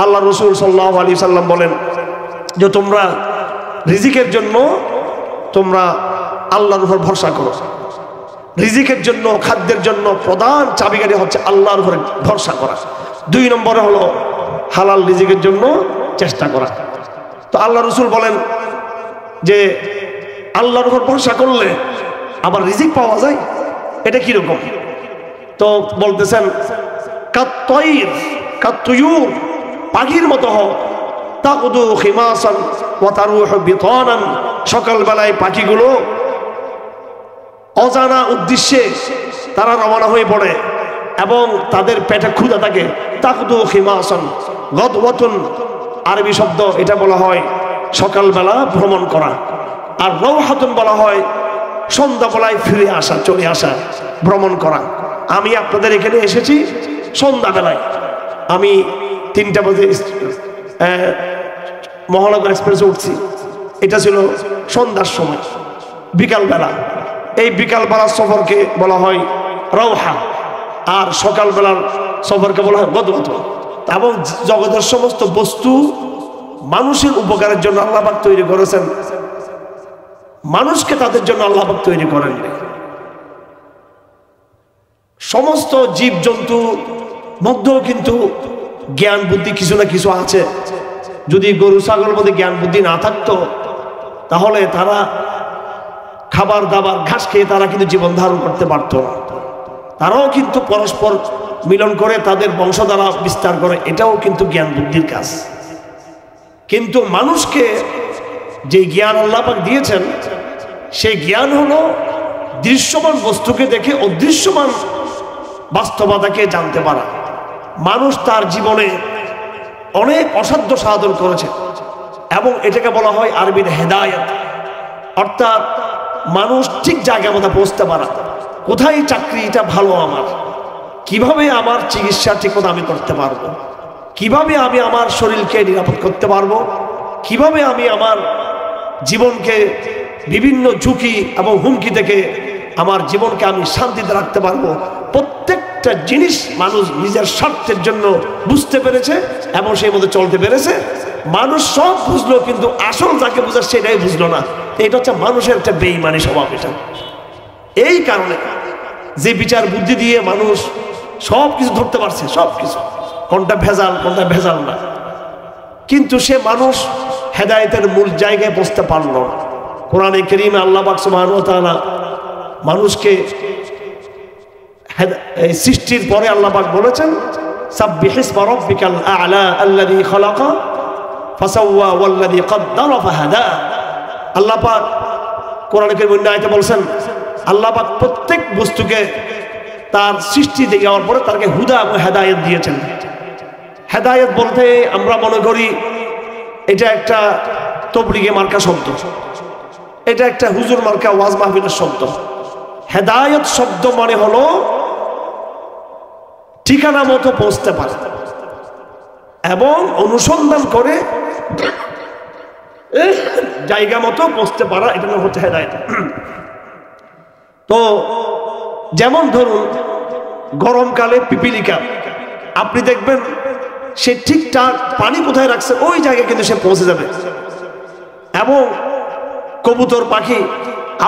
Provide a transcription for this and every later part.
আল্লাহ রসুল সাল্লাল্লাহু আলাইহি সাল্লাম বলেন যে তোমরা রিজিকের জন্য তোমরা আল্লাহর উপর ভরসা করো। রিজিকের জন্য, খাদ্যের জন্য প্রধান চাবিকাঠি হচ্ছে আল্লাহর উপরে ভরসা করা। 2 নম্বরে হলো হালাল রিজিকের জন্য চেষ্টা করা। তো আল্লাহ রসুল বলেন যে আল্লাহর উপর ভরসা করলে আবার রিজিক পাওয়া যায়, এটা কিরকম? তো বলতেছেন কাত্তাইর কাত্তুয়ুর, পাখির মতো হও, তাকুদু খিমাসান ওয়া তারুহু বিতানান, সকালবেলায় পাখিগুলো অজানা উদ্দেশ্যে তারা রওনা হয়ে পড়ে এবং তাদের পেটে ক্ষুধা থাকে। তাকুদু খিমাসান গদওয়াতুন, আরবি শব্দ, এটা বলা হয় সকালবেলা ভ্রমণ করা। আর রাওহাতুন বলা হয় সন্ধ্যাবেলায় ফিরে আসা, চলে আসা, ভ্রমণ করা। আমি আপনাদের এখানে এসেছি সন্ধ্যাবেলায়। আমি 3টা বাজে মহানগর এক্সপ্রেসে উঠছি, এটা ছিল সন্ধ্যার সময়, বিকালবেলা। এই বিকালবেলার সফরকে বলা হয় রাওহা, আর সকালবেলার সফরকে বলা হয় গদওয়াত। এবং জগতের সমস্ত বস্তু মানুষের উপকারের জন্য আল্লাহ পাক তৈরি করেছেন, মানুষকে তাদের জন্য আল্লাহ পাক তৈরি করেন। সমস্ত জীব জন্তু মধ্যেও কিন্তু জ্ঞান বুদ্ধি কিছু না কিছু আছে। যদি গরু ছাগলের মধ্যে জ্ঞান বুদ্ধি না থাকতো তাহলে তারা খাবার দাবার ঘাস খেয়ে তারা কিন্তু জীবন ধারণ করতে পারত না। তারাও কিন্তু পরস্পর মিলন করে তাদের বংশধারা বিস্তার করে, এটাও কিন্তু জ্ঞান বুদ্ধির কাজ। কিন্তু মানুষকে যে জ্ঞান আল্লাহ পাক দিয়েছেন সেই জ্ঞান হলো দৃশ্যমান বস্তুকে দেখে অদৃশ্যমান বাস্তবতাকে জানতে পারা। মানুষ তার জীবনে অনেক অসাধ্য সাধন করেছে এবং এটাকে বলা হয় আরবির হেদায়েত, অর্থাৎ মানুষ ঠিক জায়গা মতো পৌঁছতে পারা। কোথায় চাকরিটা ভালো আমার, কিভাবে আমার চিকিৎসা ঠিকমতো আমি করতে পারবো, কিভাবে আমি আমার শরীরকে নিরাপদ করতে পারবো, কিভাবে আমি আমার জীবনকে বিভিন্ন ঝুঁকি এবং হুমকি থেকে আমার জীবনকে আমি শান্তিতে রাখতে পারবো। প্রত্যেকটা জিনিস মানুষ নিজের স্বার্থের জন্য বুঝতে পেরেছে এবং সেই মধ্যে চলতে পেরেছে। মানুষ সব বুঝলো কিন্তু আসল যাকে বুঝার সেটাই বুঝলো না। এটা হচ্ছে মানুষের একটা বেঈমানি স্বভাব। এটা এই কারণে যে বিচার বুদ্ধি দিয়ে মানুষ সব কিছু ধরতে পারছে, সব কিছু কোনটা ভেজাল কোনটা ভেজাল না, কিন্তু সে মানুষ হেদায়েতের মূল জায়গায় পৌঁছতে পারল না। কোরআনে কারীমে আল্লাহ পাক সুবহানাহু ওয়া তাআলা মানুষকে সৃষ্টির পরে আল্লাহ পাক বলেছেন সাব্বিহিসমা রাব্বিকাল আ'লা আল্লাযী খালাকা ফাসাওয়া ওয়াল্লাযী কদ্দারা ফাহাদা। আল্লাহ পাক কোরআনে কারীমের আয়াতে বলেন আল্লাহ পাক প্রত্যেক বস্তুকে তার সৃষ্টি দেওয়ার পরে তাকে হুদা এবং হেদায়েত দিয়েছেন। হেদায়েত বলতে আমরা মনে করি এটা একটা তবলিগে মার্কা শব্দ, এটা একটা হুজুর মার্কা ওয়াজ মাহফিলের শব্দ। হেদায়েত শব্দ মানে হলো ঠিকানা মতো পৌঁছতে পারে এবং অনুসন্ধান করে জায়গা মতো পৌঁছতে পারা, এটা নাম হচ্ছে হেদায়েত। তো যেমন ধরুন গরমকালে পিপিলিকা, আপনি দেখবেন সে ঠিকঠাক পানি কোথায় রাখছে ওই জায়গায় কিন্তু সে পৌঁছে যাবে। এবং কবুতর পাখি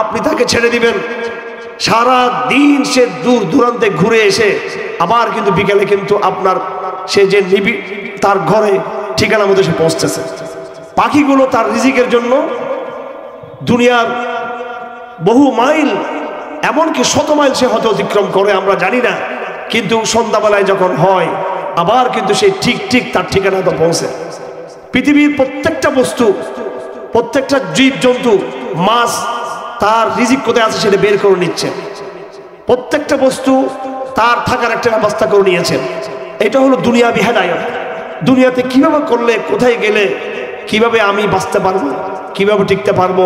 আপনি তাকে ছেড়ে দিবেন, সারা দিন সে দূর দূরান্তে ঘুরে এসে আবার কিন্তু বিকেলে কিন্তু আপনার সে যে তার ঘরে ঠিকানা মতো সে পৌঁছতেছে। পাখিগুলো তার রিজিকের জন্য দুনিয়ার বহু মাইল, এমনকি 100 মাইল সে হয়তো অতিক্রম করে, আমরা জানি না, কিন্তু সন্ধ্যাবেলায় যখন হয় আবার কিন্তু সে ঠিক ঠিক তার ঠিকানা তো পৌঁছে। পৃথিবীর প্রত্যেকটা বস্তু, প্রত্যেকটা জীব জন্তু, মাছ তার রিজিক কোথায় আছে সেটা বের করে নিচ্ছে। প্রত্যেকটা বস্তু তার থাকার একটা ব্যবস্থা করে নিয়েছে। এটা হলো দুনিয়াবি হেদায়েত। দুনিয়াতে কিভাবে করলে, কোথায় গেলে কিভাবে আমি বাঁচতে পারবো, কিভাবে টিকতে পারবো,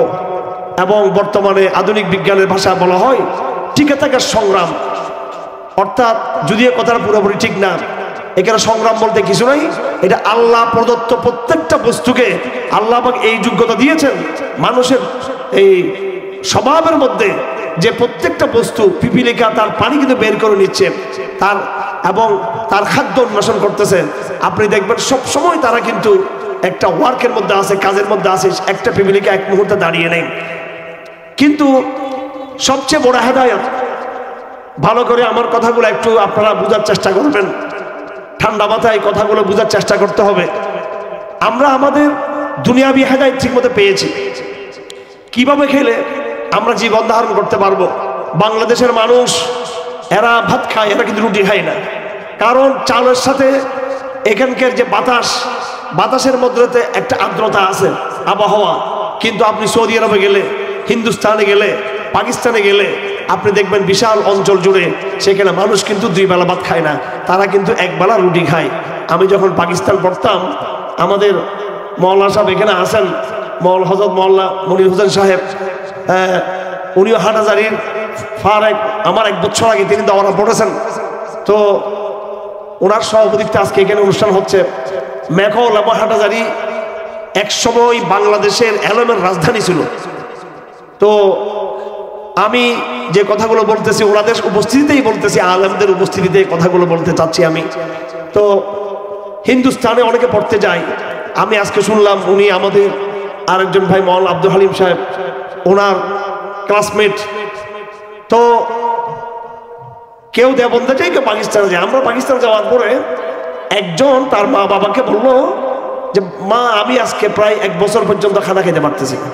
এবং বর্তমানে আধুনিক বিজ্ঞানের ভাষা বলা হয় টিকে থাকার সংগ্রাম। অর্থাৎ যদিও কথাটা পুরোপুরি ঠিক না, এখানে সংগ্রাম বলতে কিছু নাই, এটা আল্লাহ প্রদত্ত প্রত্যেকটা বস্তুকে আল্লাহ পাক এই যোগ্যতা দিয়েছেন মানুষের এই স্বভাবের মধ্যে, যে প্রত্যেকটা বস্তু পিপিলিকা তার পানি কিন্তু বের করে নিচ্ছে তার এবং তার খাদ্য অন্বেষণ করতেছে। আপনি দেখবেন সব সময় তারা কিন্তু একটা ওয়ার্কের মধ্যে আছে, কাজের মধ্যে আছে, একটা ফ্যামিলিকে এক মুহূর্তে দাঁড়িয়ে নেই। কিন্তু সবচেয়ে বড় হেদায়েত, ভালো করে আমার কথাগুলো একটু আপনারা বোঝার চেষ্টা করবেন, ঠান্ডা মাথায় কথাগুলো বোঝার চেষ্টা করতে হবে। আমরা আমাদের দুনিয়াবি হেদায়েত ঠিকমতো পেয়েছি, কিভাবে খেলে আমরা জীবন ধারণ করতে পারবো। বাংলাদেশের মানুষ এরা ভাত খায়, এরা কিন্তু রুটি খায় না, কারণ চালের সাথে এখানকার যে বাতাসের মধ্যে একটা আর্দ্রতা আছে, আবহাওয়া। কিন্তু আপনি সৌদি আরবে গেলে, হিন্দুস্তানে গেলে, পাকিস্তানে গেলে আপনি দেখবেন বিশাল অঞ্চল জুড়ে সেখানে মানুষ কিন্তু 2 বেলা ভাত খায় না, তারা কিন্তু 1 বেলা রুটি খায়। আমি যখন পাকিস্তান পড়তাম, আমাদের মওলানা সাহেব এখানে আসেন, হযরত মওলানা মনির হোসেন সাহেব, উনিও হাটহাজারীর আমার 1 বছর আগে তিনি দাওয়াত পড়েছেন। তো ওনার সভাপতিত্বে আজকে এখানে অনুষ্ঠান হচ্ছে। মেঘল এবং হাটহাজারী একসময় বাংলাদেশের এলমের রাজধানী ছিল। তো আমি যে কথাগুলো বলতেছি ওনাদের উপস্থিতিতেই বলতেছি, আলেমদের উপস্থিতিতে কথাগুলো বলতে চাচ্ছি আমি। তো হিন্দুস্তানে অনেকে পড়তে যায়, আমি আজকে শুনলাম উনি আমাদের আরেকজন ভাই মওলানা আব্দুল হালিম সাহেব, ওনার ক্লাসমেট। তো কেউ দেবন্দা যায়, কেউ পাকিস্তানে যায়। আমরা পাকিস্তানে যাওয়ার পরে একজন তার মা বাবাকে বললো যে মা, আমি আজকে প্রায় 1 বছর পর্যন্ত খানা খেতে পারতেছি না।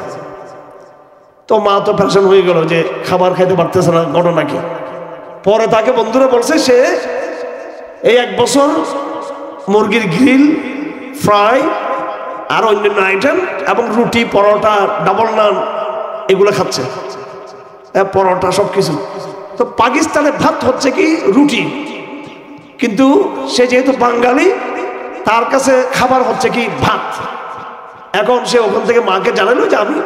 তো মা তো পেরেশান হয়ে গেল যে খাবার খাইতে পারতেছে না, ঘটনা কি। পরে তাকে বন্ধুরা বলছে সে এই 1 বছর মুরগির গ্রিল, ফ্রাই আর অন্যান্য আইটেম এবং রুটি, পরোটা, ডাবল নান এগুলো খাচ্ছে, পরোটা সবকিছু। তো পাকিস্তানে ভাত হচ্ছে কি রুটি, কিন্তু সে যেহেতু বাঙালি তার কাছে খাবার হচ্ছে কি ভাত। এখন সে ওখান থেকে মাকে জানালো যে আমি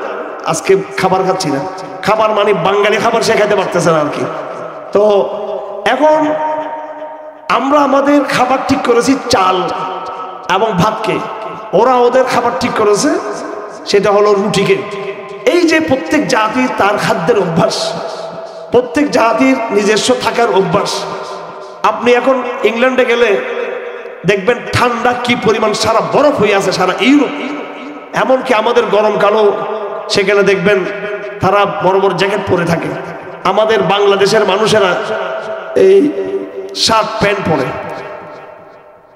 আজকে খাবার খাচ্ছি না, খাবার মানে বাঙালি খাবার সে খেতে পারতেছে না আর কি। তো এখন আমরা আমাদের খাবার ঠিক করেছি চাল এবং ভাতকে, ওরা ওদের খাবার ঠিক করেছে সেটা হলো রুটিকে। এই যে প্রত্যেক জাতির তার খাদ্যের অভ্যাস, প্রত্যেক জাতির নিজস্ব থাকার অভ্যাস। আপনি এখন ইংল্যান্ডে গেলে দেখবেন ঠান্ডা কি পরিমাণ, সারা বরফ হয়ে আছে সারা ইউরোপ। এমনকি আমাদের গরমকালও সেখানে দেখবেন তারা বড় বড় জ্যাকেট পরে থাকে। আমাদের বাংলাদেশের মানুষেরা এই শার্ট প্যান্ট পরে।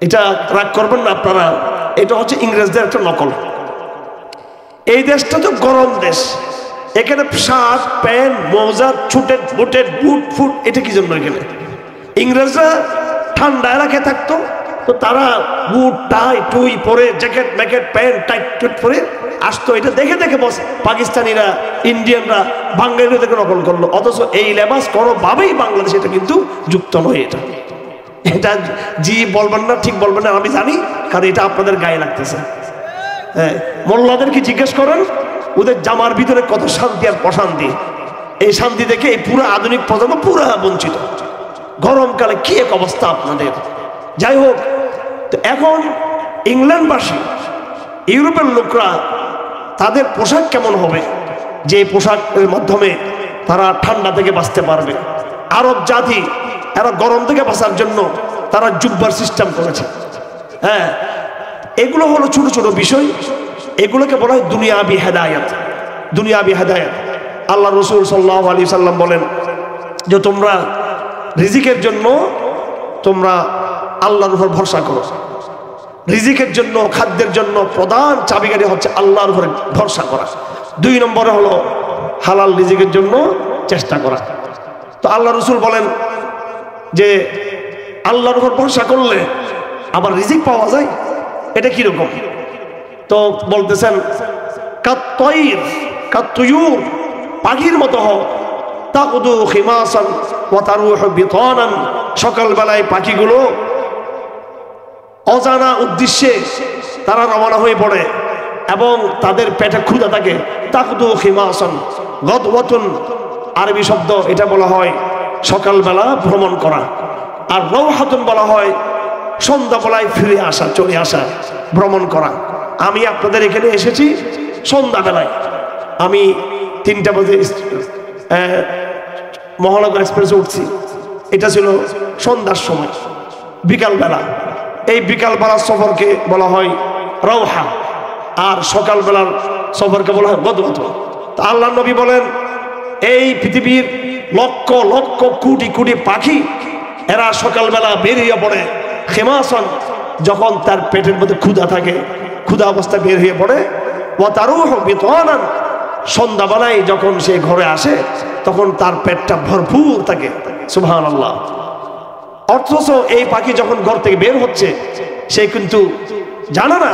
এটা রাগ করবেন না আপনারা, এটা হচ্ছে ইংরেজদের একটা নকল। এই দেশটা তো গরম দেশ, এখানে শার্ট প্যান্ট মোজা ছুটেড বুটেড বুট ফুট, এটা কি জন্য? এখানে ইংরেজরা ঠান্ডা এলাকায় থাকতো, তো তারা বুট টাই টুই পরে, জ্যাকেট ম্যাকেট প্যান্ট টাইট টুট পরে আসতো। এটা দেখে দেখে বস পাকিস্তানিরা, ইন্ডিয়ানরা, বাঙালিরা দেখে নকল করলো। অথচ এই লেবাস কোনোভাবেই বাংলাদেশ এটা কিন্তু যুক্ত নয়। এটা জি বলবেন না, ঠিক বলবেন না, আমি জানি, কারণ এটা আপনাদের গায়ে লাগতেছে। হ্যাঁ, মোল্লাদেরকে জিজ্ঞেস করেন ওদের জামার ভিতরে কত শান্তি আর প্রশান্তি। এই শান্তি দেখে এই পুরো আধুনিক প্রজন্ম পুরো বঞ্চিত। গরমকালে কি এক অবস্থা আপনাদের। যাই হোক, তো এখন ইংল্যান্ডবাসী, ইউরোপের লোকরা তাদের পোশাক কেমন হবে, যে পোশাকের মাধ্যমে তারা ঠান্ডা থেকে বাঁচতে পারবে। আরব জাতি এরা গরম থেকে বাঁচার জন্য তারা জুব্বার সিস্টেম করেছে। হ্যাঁ, এগুলো হলো ছোট ছোট বিষয়, এগুলোকে বলা হয় দুনিয়াবি হেদায়েত। দুনিয়াবি হেদায়েত। আল্লাহ রসুল সাল্লাল্লাহু আলাইহি সাল্লাম বলেন যে তোমরা রিজিকের জন্য তোমরা আল্লাহর উপর ভরসা করো। রিজিকের জন্য, খাদ্যের জন্য প্রধান চাবিকাঠি হচ্ছে আল্লাহর উপরে ভরসা করা। 2 নম্বরে হলো হালাল রিজিকের জন্য চেষ্টা করা। তো আল্লাহ রসুল বলেন যে আল্লাহর উপর ভরসা করলে আবার রিজিক পাওয়া যায়। এটা কিরকম? তো বলতেছেন কাত্তয়ির, কাত্তুয়ুর, পাখির মতো হও। তাকুদু খিমাসান ওয়া তারুহু বিতানান, সকালবেলায় পাখিগুলো অজানা উদ্দেশ্যে তারা রওনা হয়ে পড়ে এবং তাদের পেটে ক্ষুধা থাকে। তাকুদু খিমাসান গদওয়াতুন, আরবি শব্দ, এটা বলা হয় সকালবেলা ভ্রমণ করা। আর রওহাতুন বলা হয় সন্ধ্যাবেলায় ফিরে আসা, চলে আসা, ভ্রমণ করা। আমি আপনাদের এখানে এসেছি সন্ধ্যাবেলায়। আমি 3টা বাজে মহানগর এক্সপ্রেসে উঠছি, এটা ছিল সন্ধ্যার সময়, বিকালবেলা। এই বিকালবেলার সফরকে বলা হয় রওহা, আর সকালবেলার সফরকে বলা হয় গদওয়াত। তা আল্লাহ নবী বলেন, এই পৃথিবীর লক্ষ লক্ষ কোটি কোটি পাখি এরা সকালবেলা বেরিয়ে পড়ে খেমাসন, যখন তার পেটের মধ্যে ক্ষুধা থাকে, ক্ষুধা অবস্থায় বের হয়ে পড়ে। ওয়া তারুহু বিতানান, সন্ধ্যাবেলায় যখন সে ঘরে আসে তখন তার পেটটা ভরপুর থাকে। সুবহানাল্লাহ। অথচ এই পাখি যখন ঘর থেকে বের হচ্ছে সে কিন্তু জানে না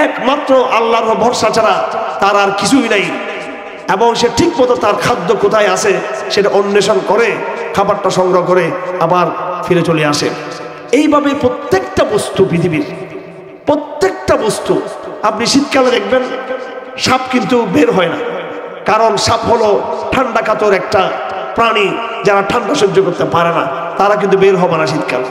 একমাত্র আল্লাহর ভরসা ছাড়া তার আর কিছুই নাই, এবং সে ঠিক মতো তার খাদ্য কোথায় আছে সেটা অন্বেষণ করে খাবারটা সংগ্রহ করে আবার ফিরে চলে আসে। এইভাবে প্রত্যেকটা বস্তু, পৃথিবীর প্রত্যেকটা বস্তু, আপনি শীতকালে দেখবেন সাপ কিন্তু বের হয় না, কারণ সাপ হলো ঠান্ডা কাতর একটা প্রাণী, যারা ঠান্ডা সহ্য করতে পারে না, তারা কিন্তু বের হবে না শীতকালে।